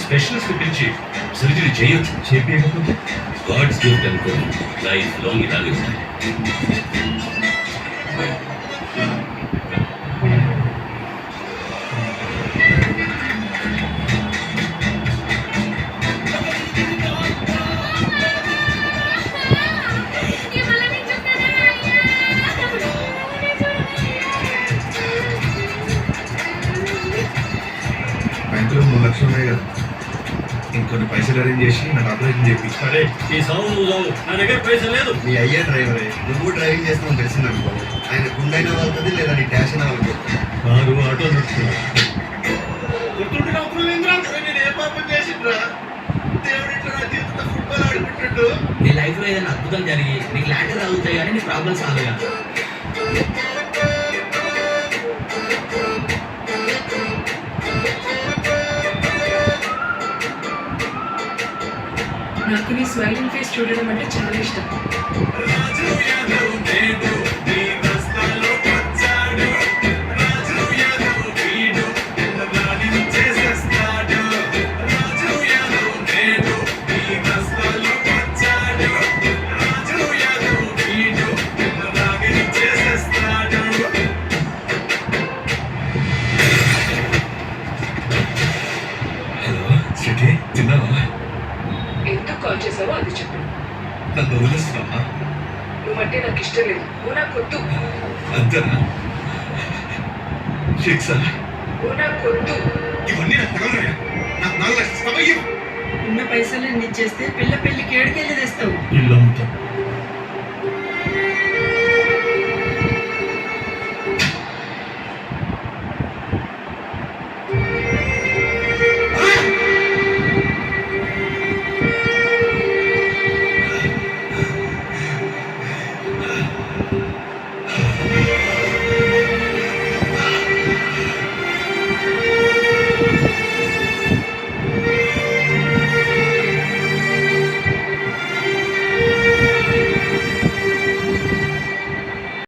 Specialist పిలిచి surgery చేయొచ్చు. చేపించకపోతే God's gift అనుకో, లైఫ్ లాంగ్ ఇలాగే ఉంటాయి. బ్యాంకులో 3 లక్షలు ఉన్నాయి కదా, ఇంకొన్ని పైసలు అరేంజ్ చేసి నాకు ఆపరేషన్ చేపి. సరే ఈ సాగు నువ్వు సాగు, నా దగ్గర పైసలు లేదు. మీ అయ్యే డ్రైవరే, నువ్వు డ్రైవింగ్ చేస్తామని తెలిసిందనుకో, ఆయన గుండైనా వాళ్ళది లేదా నీ ట్యాష్ అయినా వాళ్ళకి. వారు ఆటో నడుస్తున్నారు. నేను ఏ పాపం చేసిండ్రా? దేవుడు ఇట్లా నా జీవితంలో ఫుట్బాల్ ఆడుకుంటుండు. నీ లైఫ్ లో ఏదైనా అద్భుతం జరిగి నీకు లాంటి తగ్గుతాయి కానీ నీ ప్రాబ్లమ్ సాల్వ్ కాదు. నాకు నీ స్మైలింగ్ ఫేస్ చూడడం అంటే చాలా ఇష్టం. హలో సిటీ, తిన్నావా? ఎందుకు కాల్ చేసావో అది చెప్పు. నన్ను వదిలేస్తున్నావా? నువ్వంటే నాకు ఇష్టం లేదు, నువ్వు నాకు వద్దు. అంతేనా? శిక్ష నువ్వు నాకు వద్దు. ఇవన్నీ నాకు తగలరాయా? నాకు 4 లక్షలు సమయం. ఉన్న పైసలు ఇచ్చేస్తే పిల్ల పెళ్లికి ఏడుకెళ్ళి తెస్తావు. ఇల్లు అమ్ముతాం.